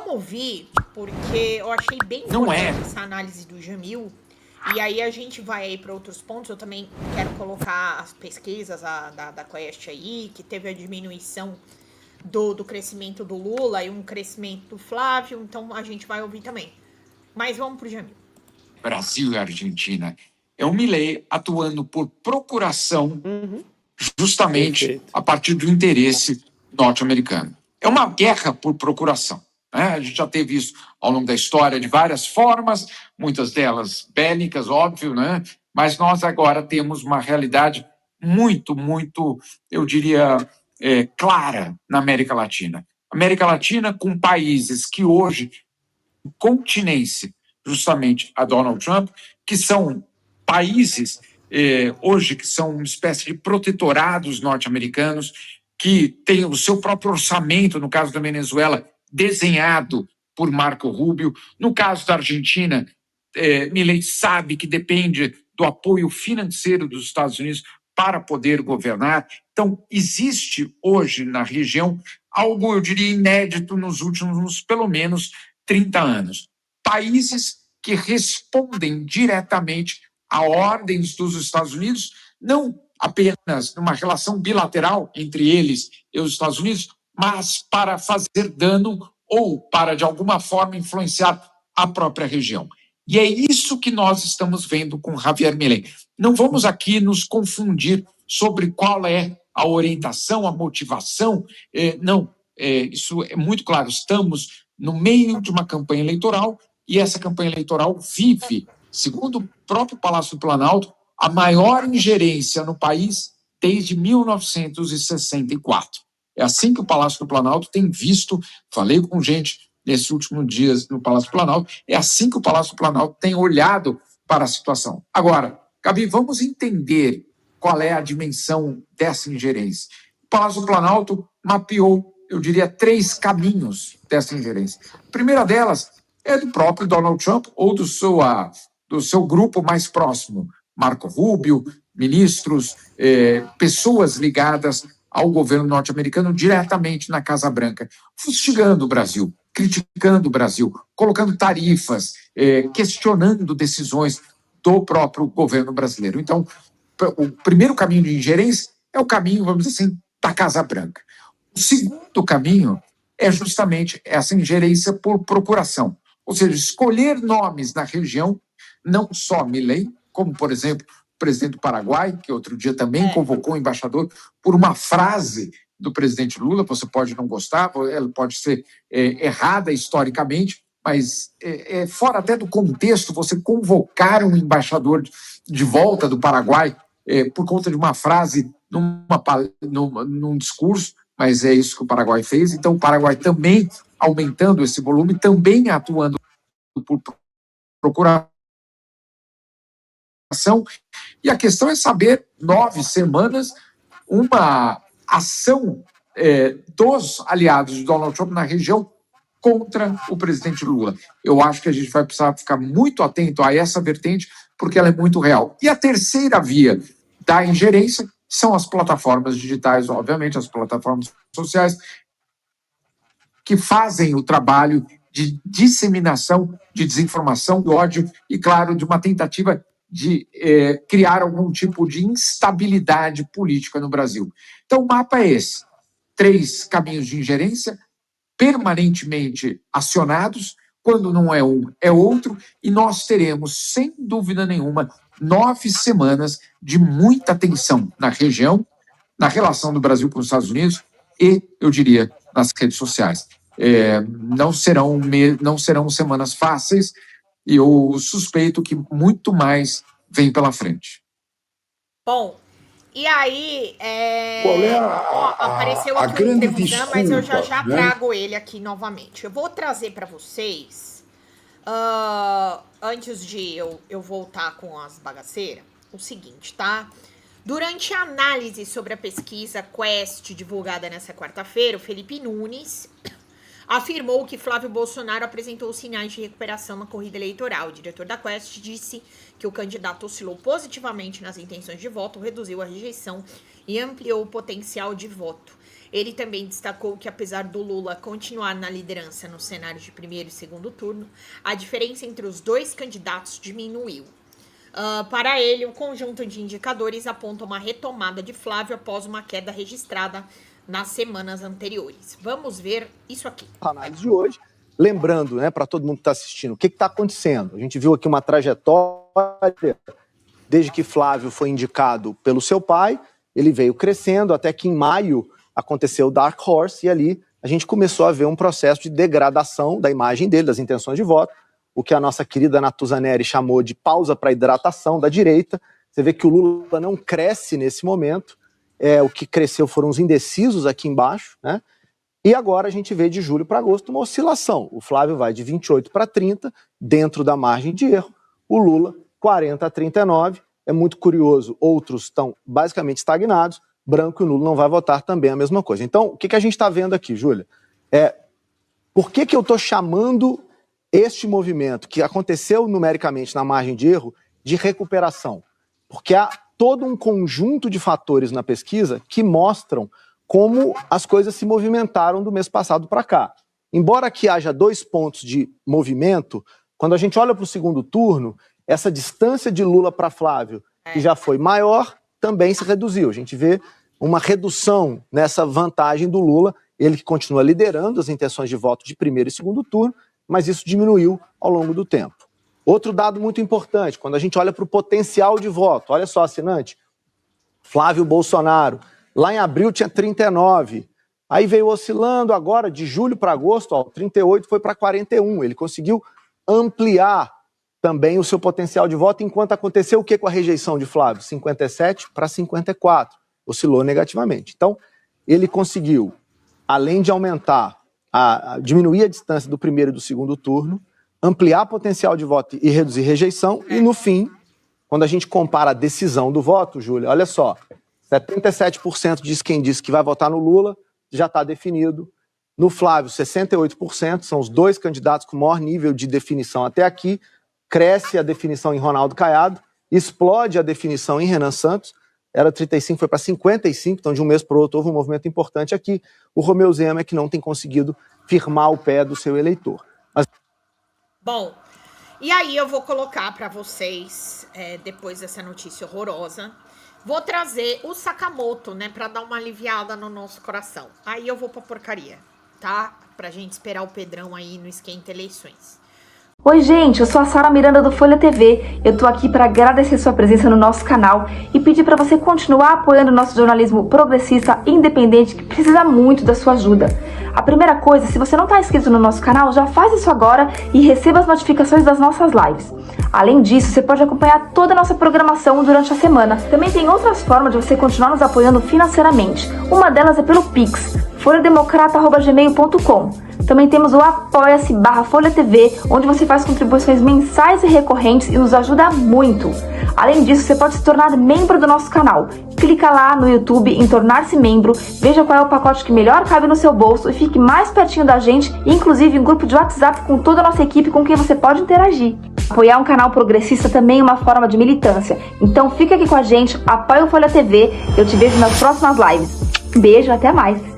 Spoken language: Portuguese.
vamos ouvir, porque eu achei bem Não é. importante essa análise do Jamil. E aí a gente vai aí para outros pontos. Eu também quero colocar as pesquisas da Quest aí, que teve a diminuição do crescimento do Lula e um crescimento do Flávio. Então a gente vai ouvir também. Mas vamos pro Jamil. Brasil e Argentina. É o Milei atuando por procuração, justamente Perfeito. a partir do interesse norte-americano. É uma guerra por procuração, né? A gente já teve isso ao longo da história de várias formas, muitas delas bélicas, óbvio, né? Mas nós agora temos uma realidade muito, eu diria, clara na América Latina. América Latina com países que hoje, continência justamente a Donald Trump, que são países hoje que são uma espécie de protetorados norte-americanos, que têm o seu próprio orçamento, no caso da Venezuela, desenhado por Marco Rubio. No caso da Argentina, Milei sabe que depende do apoio financeiro dos Estados Unidos para poder governar. Então, existe hoje na região algo, eu diria, inédito nos últimos, pelo menos, 30 anos. Países que respondem diretamente a ordens dos Estados Unidos, não apenas numa relação bilateral entre eles e os Estados Unidos, mas para fazer dano ou para, de alguma forma, influenciar a própria região. E é isso que nós estamos vendo com Javier Milei. Não vamos aqui nos confundir sobre qual é a orientação, a motivação. Não, isso é muito claro. Estamos no meio de uma campanha eleitoral e essa campanha eleitoral vive, segundo o próprio Palácio do Planalto, a maior ingerência no país desde 1964. É assim que o Palácio do Planalto tem visto, falei com gente nesses últimos dias no Palácio do Planalto, é assim que o Palácio do Planalto tem olhado para a situação. Agora, Gabi, vamos entender qual é a dimensão dessa ingerência. O Palácio do Planalto mapeou, eu diria, 3 caminhos dessa ingerência. A primeira delas é do próprio Donald Trump ou do seu grupo mais próximo, Marco Rubio, ministros, pessoas ligadas ao governo norte-americano diretamente na Casa Branca, fustigando o Brasil, criticando o Brasil, colocando tarifas, questionando decisões do próprio governo brasileiro. Então, o primeiro caminho de ingerência é o caminho, vamos dizer assim, da Casa Branca. O segundo caminho é justamente essa ingerência por procuração, ou seja, escolher nomes na região, não só Milei, como, por exemplo, o presidente do Paraguai, que outro dia também convocou o embaixador por uma frase do presidente Lula. Você pode não gostar, ela pode ser errada historicamente, mas fora até do contexto, você convocar um embaixador de volta do Paraguai por conta de uma frase num discurso, mas é isso que o Paraguai fez. Então, o Paraguai também aumentando esse volume, também atuando por procuração. E a questão é saber, 9 semanas, uma ação dos aliados de Donald Trump na região contra o presidente Lula. Eu acho que a gente vai precisar ficar muito atento a essa vertente, porque ela é muito real. E a terceira via da ingerência são as plataformas digitais, obviamente, as plataformas sociais, que fazem o trabalho de disseminação de desinformação, de ódio e, claro, de uma tentativa de criar algum tipo de instabilidade política no Brasil. Então, o mapa é esse. 3 caminhos de ingerência permanentemente acionados, quando não é um, é outro, e nós teremos, sem dúvida nenhuma, 9 semanas de muita tensão na região, na relação do Brasil com os Estados Unidos e, eu diria, nas redes sociais. Não serão semanas fáceis e eu suspeito que muito mais vem pela frente. Bom, e aí Qual é apareceu a aqui o grande Interrupção, mas eu já desculpa, né? trago ele aqui novamente. Eu vou trazer para vocês, antes de eu voltar com as bagaceiras, o seguinte, tá? Durante a análise sobre a pesquisa Quest divulgada nessa quarta-feira, o Felipe Nunes afirmou que Flávio Bolsonaro apresentou sinais de recuperação na corrida eleitoral. O diretor da Quest disse que o candidato oscilou positivamente nas intenções de voto, reduziu a rejeição e ampliou o potencial de voto. Ele também destacou que, apesar do Lula continuar na liderança no cenário de primeiro e segundo turno, a diferença entre os dois candidatos diminuiu. Para ele, o conjunto de indicadores aponta uma retomada de Flávio após uma queda registrada nas semanas anteriores. Vamos ver isso aqui. A análise de hoje, lembrando, né, para todo mundo que está assistindo, o que está acontecendo? A gente viu aqui uma trajetória desde que Flávio foi indicado pelo seu pai, ele veio crescendo até que em maio aconteceu o Dark Horse e ali a gente começou a ver um processo de degradação da imagem dele, das intenções de voto, o que a nossa querida Natuza Neri chamou de pausa para hidratação da direita. Você vê que o Lula não cresce nesse momento, o que cresceu foram os indecisos aqui embaixo, né? E agora a gente vê de julho para agosto uma oscilação. O Flávio vai de 28 para 30, dentro da margem de erro, o Lula 40 a 39, é muito curioso, outros estão basicamente estagnados, Branco e Nulo não vai votar também a mesma coisa. Então, o que a gente está vendo aqui, Júlia? Por que eu estou chamando este movimento, que aconteceu numericamente na margem de erro, de recuperação? Porque há todo um conjunto de fatores na pesquisa que mostram como as coisas se movimentaram do mês passado para cá. Embora aqui haja 2 pontos de movimento, quando a gente olha para o segundo turno, essa distância de Lula para Flávio, que já foi maior, também se reduziu. A gente vê uma redução nessa vantagem do Lula, ele que continua liderando as intenções de voto de primeiro e segundo turno, mas isso diminuiu ao longo do tempo. Outro dado muito importante, quando a gente olha para o potencial de voto, olha só, assinante, Flávio Bolsonaro, lá em abril tinha 39, aí veio oscilando agora, de julho para agosto, 38 foi para 41, ele conseguiu ampliar também o seu potencial de voto, enquanto aconteceu o que com a rejeição de Flávio? 57 para 54, oscilou negativamente. Então, ele conseguiu, além de aumentar, diminuir a distância do primeiro e do segundo turno, ampliar potencial de voto e reduzir rejeição, e no fim, quando a gente compara a decisão do voto, Júlia, olha só, 77% diz quem disse que vai votar no Lula, já está definido. No Flávio, 68%, são os 2 candidatos com maior nível de definição até aqui. Cresce a definição em Ronaldo Caiado, explode a definição em Renan Santos, era 35, foi para 55, então de um mês para o outro houve um movimento importante aqui. O Romeu Zema é que não tem conseguido firmar o pé do seu eleitor. Bom, e aí eu vou colocar para vocês, depois dessa notícia horrorosa, vou trazer o Sakamoto, né, para dar uma aliviada no nosso coração. Aí eu vou pra porcaria, tá? Pra gente esperar o Pedrão aí no Esquenta Eleições. Oi gente, eu sou a Sara Miranda do Folha TV, eu tô aqui para agradecer sua presença no nosso canal e pedir para você continuar apoiando o nosso jornalismo progressista independente que precisa muito da sua ajuda. A primeira coisa, se você não está inscrito no nosso canal, já faz isso agora e receba as notificações das nossas lives. Além disso, você pode acompanhar toda a nossa programação durante a semana. Também tem outras formas de você continuar nos apoiando financeiramente. Uma delas é pelo Pix, folhademocrata@gmail.com. Também temos o apoia-se/Folha TV, onde você faz contribuições mensais e recorrentes e nos ajuda muito. Além disso, você pode se tornar membro do nosso canal. Clica lá no YouTube em tornar-se membro, veja qual é o pacote que melhor cabe no seu bolso e fique mais pertinho da gente, inclusive em grupo de WhatsApp com toda a nossa equipe com quem você pode interagir. Apoiar um canal progressista também é uma forma de militância. Então fica aqui com a gente, apoia o Folha TV, eu te vejo nas próximas lives. Beijo, até mais!